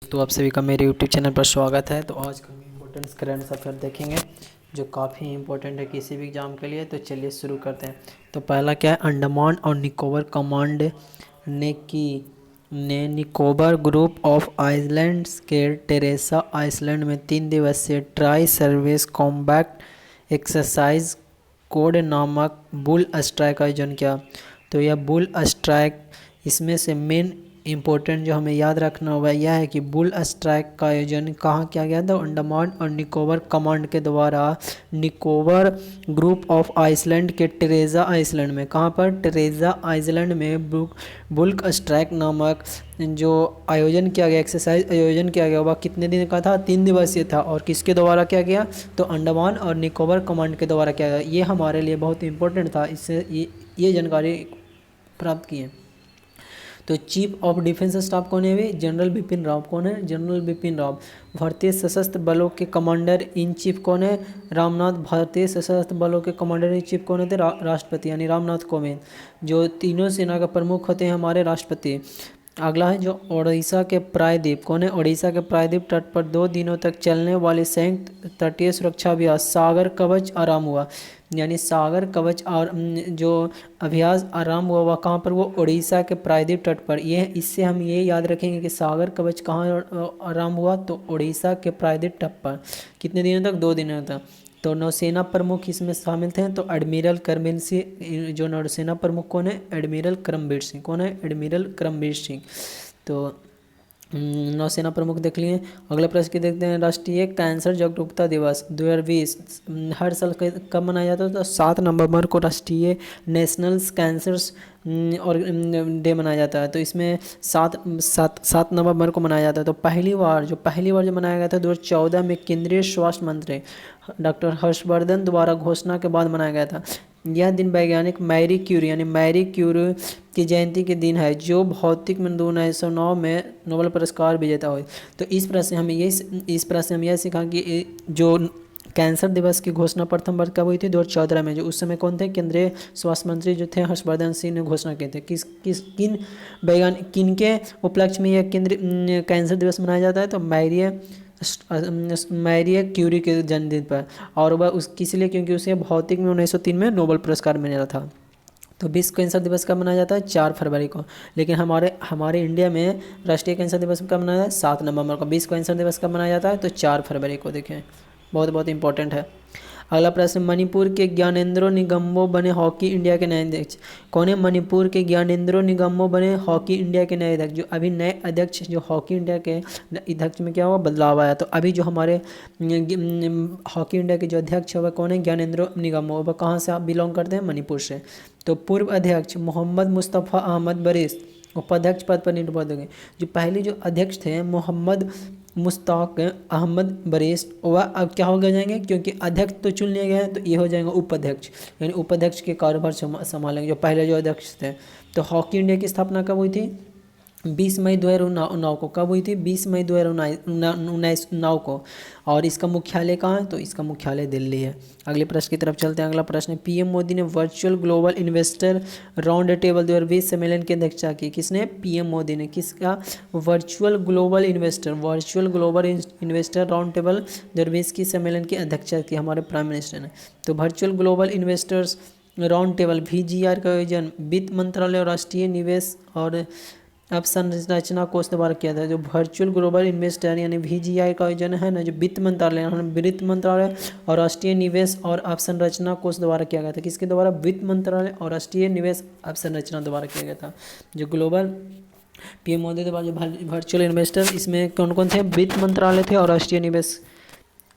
दोस्तों, आप सभी का मेरे यूट्यूब चैनल पर स्वागत है। तो आज का हम इम्पोर्टेंट करंट अफेयर देखेंगे जो काफ़ी इंपॉर्टेंट है किसी भी एग्जाम के लिए। तो चलिए शुरू करते हैं। तो पहला क्या है, अंडमान और निकोबार कमांड ने निकोबार ग्रुप ऑफ आइलैंड्स के टेरेसा आइसलैंड में 3 दिवसीय tri service combat exercise code नामक बुल स्ट्राइक का आयोजन किया। तो यह बुल स्ट्राइक, इसमें से मेन इम्पोर्टेंट जो हमें याद रखना होगा यह है कि बुल स्ट्राइक का आयोजन कहाँ किया गया था, अंडमान और निकोबार कमांड के द्वारा निकोबार ग्रुप ऑफ आइसलैंड के टेरेसा आइसलैंड में। कहाँ पर, टेरेसा आइसलैंड में बुल स्ट्राइक नामक जो आयोजन किया गया, एक्सरसाइज आयोजन किया गया, वह कितने दिन का था, 3 दिवसीय था। और किसके द्वारा किया गया, तो अंडमान और निकोबार कमांड के द्वारा किया गया। ये हमारे लिए बहुत इंपॉर्टेंट था, इससे ये जानकारी प्राप्त की है। तो चीफ ऑफ डिफेंस स्टाफ कौन है, वे जनरल बिपिन रावत। कौन है, जनरल बिपिन रावत। भारतीय सशस्त्र बलों के कमांडर इन चीफ कौन है, रामनाथ। भारतीय सशस्त्र बलों के कमांडर इन चीफ कौन होते, राष्ट्रपति यानी रामनाथ कोविंद। जो तीनों सेना का प्रमुख होते हैं हमारे राष्ट्रपति। अगला है जो ओडिशा के प्रायद्वीप। कौन है, ओडिशा के प्रायद्वीप तट पर 2 दिनों तक चलने वाले संयुक्त तटीय सुरक्षा अभ्यास सागर कवच आराम हुआ। यानी सागर कवच और जो अभ्यास आराम हुआ वह कहाँ पर, वो ओडिशा के प्रायद्वीप तट पर। ये इससे हम ये याद रखेंगे कि सागर कवच कहाँ आराम हुआ, तो ओडिशा के प्रायद्वीप तट पर। कितने दिनों तक, 2 दिनों तक। तो नौसेना प्रमुख इसमें शामिल थे, तो एडमिरल करमबीर सिंह। जो नौसेना प्रमुख कौन है, एडमिरल करमबीर सिंह। कौन है, एडमिरल करमबीर सिंह। तो नौसेना प्रमुख देख लिए। अगला प्रश्न की देखते हैं, राष्ट्रीय कैंसर जागरूकता दिवस 2020 हर साल कब मनाया जाता है, तो 7 नवंबर को राष्ट्रीय नेशनल कैंसर और डे मनाया जाता है। तो इसमें 7 नवंबर को मनाया जाता है। तो पहली बार जो मनाया गया था 2014 में केंद्रीय स्वास्थ्य मंत्री डॉक्टर हर्षवर्धन द्वारा घोषणा के बाद मनाया गया था। यह दिन वैज्ञानिक मैरी क्यूरी यानी मैरी क्यूरी की जयंती के दिन है, जो भौतिक में 1909 में नोबेल पुरस्कार विजेता हुए। तो इस प्रश्न हम यह सीखा कि जो कैंसर दिवस की घोषणा प्रथम बार कब हुई थी, 2014 में। जो उस समय कौन थे, केंद्रीय स्वास्थ्य मंत्री जो थे हर्षवर्धन सिंह ने घोषणा की थी। किन के उपलक्ष्य में यह केंद्रीय कैंसर दिवस मनाया जाता है, तो मैरी क्यूरी के जन्मदिन पर। और वह किस लिए, क्योंकि उसे भौतिक में 1903 में नोबेल पुरस्कार मिला था। तो विश्व कैंसर दिवस कब मनाया जाता है, 4 फरवरी को। लेकिन हमारे इंडिया में राष्ट्रीय कैंसर दिवस कब मनाया जाता है, 7 नवंबर को। विश्व कैंसर दिवस कब मनाया जाता है, तो 4 फरवरी को। देखें, बहुत बहुत इंपॉर्टेंट है। अगला प्रश्न, मणिपुर के ज्ञानेंद्रो निगम्बो बने हॉकी इंडिया के नए अध्यक्ष। कौन है, मणिपुर के ज्ञानेंद्रो निगम्बो बने हॉकी इंडिया के नए अध्यक्ष। जो अभी नए अध्यक्ष जो हॉकी इंडिया के अध्यक्ष में क्या हुआ, बदलाव आया। तो अभी जो हमारे हॉकी इंडिया के जो अध्यक्ष है वह कौन है, ज्ञानेंद्रो निगम्बो। वह कहाँ से आप बिलोंग करते हैं, मणिपुर से। तो पूर्व अध्यक्ष मोहम्मद मुस्तफ़ा अहमद बरीस उपाध्यक्ष पद पर नियुक्त होंगे। जो पहले जो अध्यक्ष थे मोहम्मद मुश्ताक अहमद बरीस, वह अब क्या हो गए जाएंगे, क्योंकि अध्यक्ष तो चुन लिए गए हैं, तो ये हो जाएंगे उपाध्यक्ष। यानी उपाध्यक्ष के कार्यभार संभालेंगे जो पहले जो अध्यक्ष थे। तो हॉकी इंडिया की स्थापना कब हुई थी, 20 मई 2009 को। कब हुई थी, 20 मई 2009 को। और इसका मुख्यालय कहाँ है, तो इसका मुख्यालय दिल्ली है। अगले प्रश्न की तरफ चलते हैं। अगला प्रश्न है, पीएम मोदी ने virtual global investor round table 2020 सम्मेलन की अध्यक्षता की। किसने, पीएम मोदी ने। किसका, virtual global investor round table 2020 की सम्मेलन की अध्यक्षता की हमारे प्राइम मिनिस्टर ने। तो virtual global investors round table VGR का आयोजन वित्त मंत्रालय और राष्ट्रीय निवेश और अवसंरचना कोष द्वारा किया था। जो वर्चुअल ग्लोबल इन्वेस्टर यानी VGI का आयोजन है ना, जो वित्त मंत्रालय और राष्ट्रीय निवेश और अवसंरचना कोष द्वारा किया गया था। किसके द्वारा, वित्त मंत्रालय और राष्ट्रीय निवेश अवसंरचना द्वारा किया गया था। जो ग्लोबल पीएम मोदी द्वारा जो वर्चुअल इन्वेस्टर, इसमें कौन कौन थे, वित्त मंत्रालय थे और राष्ट्रीय निवेश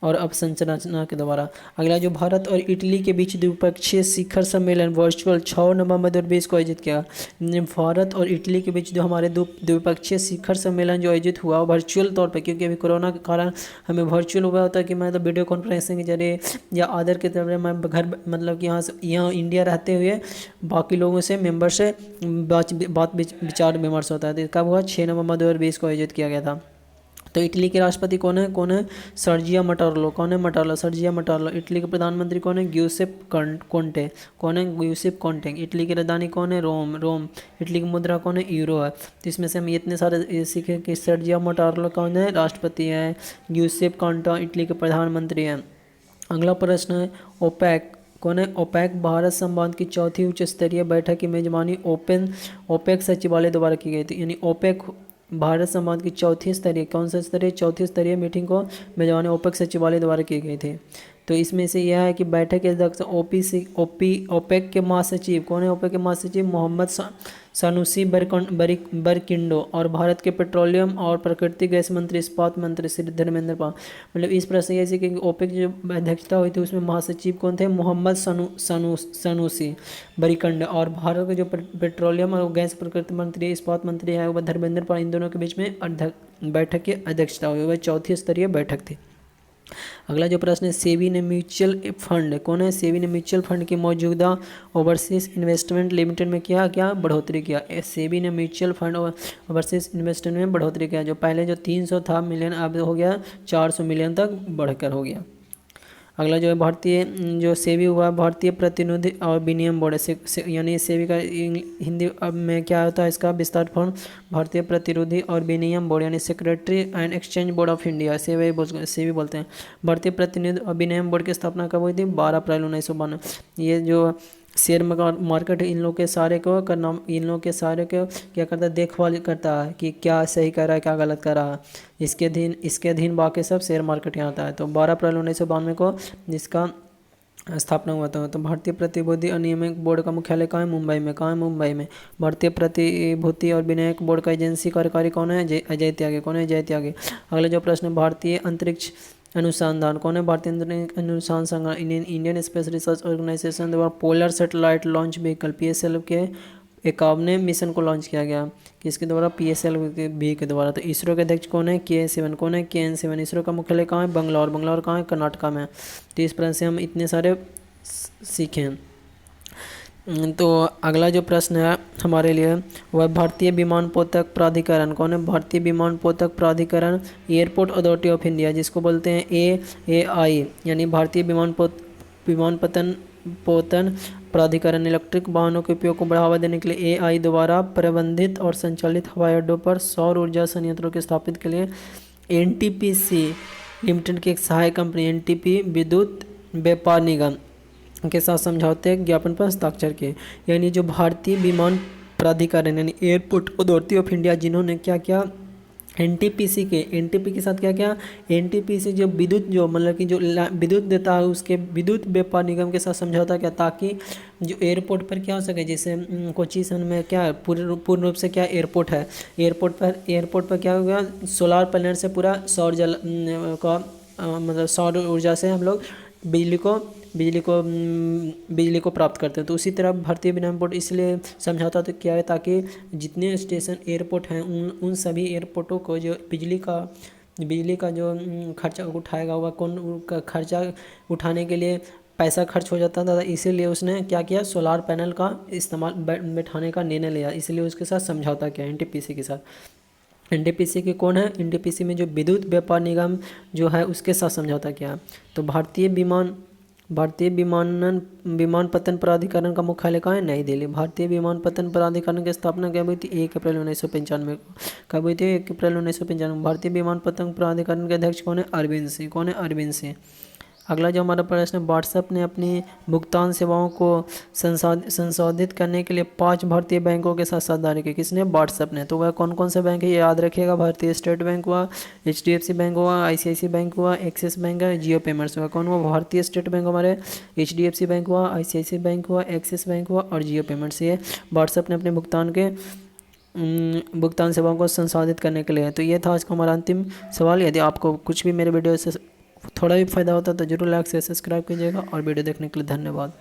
और अवसंरचना के द्वारा। अगला जो भारत और इटली के बीच द्विपक्षीय शिखर सम्मेलन वर्चुअल 6 नवंबर 2020 को आयोजित किया। भारत और इटली के बीच जो हमारे द्विपक्षीय शिखर सम्मेलन जो आयोजित हुआ वर्चुअल तौर पर, क्योंकि अभी कोरोना के कारण हमें वर्चुअल हुआ होता है कि मैं तो वीडियो कॉन्फ्रेंसिंग के जरिए या अदर के जरिए मैं घर मतलब कि यहाँ इंडिया रहते हुए बाकी लोगों से मेम्बर से बात विचार विमर्श होता है। तो कब हुआ, 6 नवंबर 2020 को आयोजित किया गया था। तो इटली के राष्ट्रपति कौन है सर्जिया मटारलो। कौन है मटारलो? सर्जिया मटारलो। इटली के प्रधानमंत्री कौन है? ग्यूसेप कोंटे। कौन है? ग्यूसेप कोंटे। इटली की राजधानी कौन है? रोम। इटली की मुद्रा कौन है? यूरो है। तो इसमें से हम इतने सारे सीखे कि सर्जिया मटारलो कौन है? राष्ट्रपति है। ग्यूसेप कोंटे इटली के प्रधानमंत्री हैं। अगला प्रश्न है ओपेक। कौन है? ओपेक भारत संबंध की चौथी उच्च स्तरीय बैठक की मेजबानी ओपेक सचिवालय द्वारा की गई थी। यानी ओपेक भारत संबंध की चौथी स्तरीय, कौन सा स्तरीय? चौथी स्तरीय मीटिंग को मेजबानी ओपेक सचिवालय द्वारा की गई थी। तो इसमें से यह है कि बैठक के अध्यक्ष ओपेक के महासचिव कौन है? ओपेक के महासचिव मोहम्मद सानुसी बरकिंडो और भारत के पेट्रोलियम और प्राकृतिक गैस मंत्री इस्पात मंत्री श्री धर्मेंद्र प्रधान। मतलब इस प्रश्न ऐसे कि ओपेक जो अध्यक्षता हुई थी उसमें महासचिव कौन थे? मोहम्मद सानुसी बरकिंडो और भारत के जो पेट्रोलियम और गैस प्राकृतिक मंत्री इस्पात मंत्री है वह धर्मेंद्र प्रधान। इन दोनों के बीच में बैठक की अध्यक्षता हुई। वह चौथी स्तरीय बैठक थी। अगला जो प्रश्न है सेबी ने म्यूचुअल फंड। कौन है? सेबी ने म्यूचुअल फंड की मौजूदा ओवरसीज इन्वेस्टमेंट लिमिटेड में क्या बढ़ोतरी किया। सेबी ने म्यूचुअल फंड ओवरसीज इन्वेस्टमेंट में बढ़ोतरी किया। जो पहले जो 300 था मिलियन अब हो गया 400 मिलियन तक बढ़कर हो गया। अगला जो है भारतीय जो सेबी हुआ भारतीय प्रतिनिधि और विनिमय बोर्ड यानी सेबी का हिंदी अब में क्या होता है इसका विस्तार फॉर्म? भारतीय प्रतिनिधि और विनिमय बोर्ड यानी secretary and exchange board of India SEBI बोलते हैं। भारतीय प्रतिनिधि और विनिमय बोर्ड की स्थापना कब हुई थी? 12 अप्रैल 1992। ये जो शेयर मार्केट इन लोग के सारे को क्या करता है? देखभाल करता है कि क्या सही कर रहा है क्या गलत कर रहा है। इसके अधीन बाकी सब शेयर मार्केट यहाँ आता है। तो 12 अप्रैल 1992 को इसका स्थापना हुआ था। तो भारतीय प्रतिभूति और नियामक बोर्ड का मुख्यालय कहाँ है? मुंबई में। कहाँ है? मुंबई में। भारतीय प्रतिभूति और विनियामक बोर्ड का एजेंसी कार्यकारी कौन है? अजय त्यागी। कौन है? अजय त्यागी। अगला जो प्रश्न भारतीय अंतरिक्ष अनुसंधान। कौन है? भारतीय अंतरिक्ष अनुसंधान संगठन इंडियन स्पेस रिसर्च ऑर्गेनाइजेशन द्वारा polar satellite launch vehicle PSL के 51वें मिशन को लॉन्च किया गया। किसके द्वारा? PSLV के द्वारा। तो इसरो के अध्यक्ष कौन है? KN7। कौन है? KN7। इसरो का मुख्यालय कहाँ है? बंगलौर कहाँ है? कर्नाटका में। तो इस प्रकार से हम इतने सारे सीखे हैं। तो अगला जो प्रश्न है हमारे लिए वह भारतीय विमानपोतक प्राधिकरण। कौन है? भारतीय विमानपोतक प्राधिकरण एयरपोर्ट अथॉरिटी ऑफ इंडिया जिसको बोलते हैं AAI यानी भारतीय विमानपत्तन प्राधिकरण इलेक्ट्रिक वाहनों के उपयोग को बढ़ावा देने के लिए AI द्वारा प्रबंधित और संचालित हवाई अड्डों पर सौर ऊर्जा संयंत्रों के स्थापित के लिए NTPC लिमिटेड की एक सहायक कंपनी NTP विद्युत व्यापार निगम के साथ समझौते ज्ञापन पर हस्ताक्षर किए। यानी जो भारतीय विमान प्राधिकरण यानी एयरपोर्ट अथॉरिटी ऑफ इंडिया जिन्होंने क्या किया NTPC के साथ क्या NTPC जो विद्युत जो मतलब कि जो विद्युत देता है उसके विद्युत व्यापार निगम के साथ समझौता किया ताकि जो एयरपोर्ट पर क्या हो सके। जैसे कोची सन में क्या पूर्ण रूप से क्या एयरपोर्ट है एयरपोर्ट पर क्या हो गया सोलार पैनल से पूरा सौर जल का मतलब सौर ऊर्जा से हम लोग बिजली को प्राप्त करते हैं। तो उसी तरह भारतीय विमान बोर्ड इसलिए समझौता तो किया है ताकि जितने स्टेशन एयरपोर्ट हैं उन सभी एयरपोर्टों को जो बिजली का जो खर्चा उठाएगा वह कौन का खर्चा उठाने के लिए पैसा खर्च हो जाता था। इसीलिए उसने क्या किया सोलार पैनल का इस्तेमाल बैठाने का निर्णय लिया। इसलिए उसके साथ समझौता किया NTPC के साथ। NTPC के कौन है? NTPC में जो विद्युत व्यापार निगम जो है उसके साथ समझौता किया। तो भारतीय विमानपत्तन प्राधिकरण का मुख्यालय कहाँ है? नई दिल्ली। भारतीय विमानपत्तन प्राधिकरण की स्थापना कब हुई थी? 1 अप्रैल 1995 को। कब हुई थी? 1 अप्रैल 1995। भारतीय विमानपत्तन प्राधिकरण के अध्यक्ष कौन है? अरविंद सिंह। कौन है? अरविंद सिंह। अगला जो हमारा प्रश्न है व्हाट्सएप ने अपनी भुगतान सेवाओं को संशोधित करने के लिए 5 भारतीय बैंकों के साथ साझेदारी की। किसने? व्हाट्सएप ने। तो वह कौन कौन से बैंक है ये याद रखिएगा। भारतीय स्टेट बैंक हुआ, HDFC बैंक हुआ, ICICI बैंक हुआ, एक्सिस बैंक है, जियो पेमेंट्स हुआ। कौन हुआ? भारतीय स्टेट बैंक हमारे HDFC बैंक हुआ, ICICI बैंक हुआ, एक्सिस बैंक हुआ और जियो पेमेंट्स। ये व्हाट्सएप ने अपने भुगतान सेवाओं को संसाधित करने के लिए है। तो ये था आज का हमारा अंतिम सवाल। यदि आपको कुछ भी मेरे वीडियो से थोड़ा भी फायदा होता है तो जरूर लाइक से सब्सक्राइब कीजिएगा और वीडियो देखने के लिए धन्यवाद।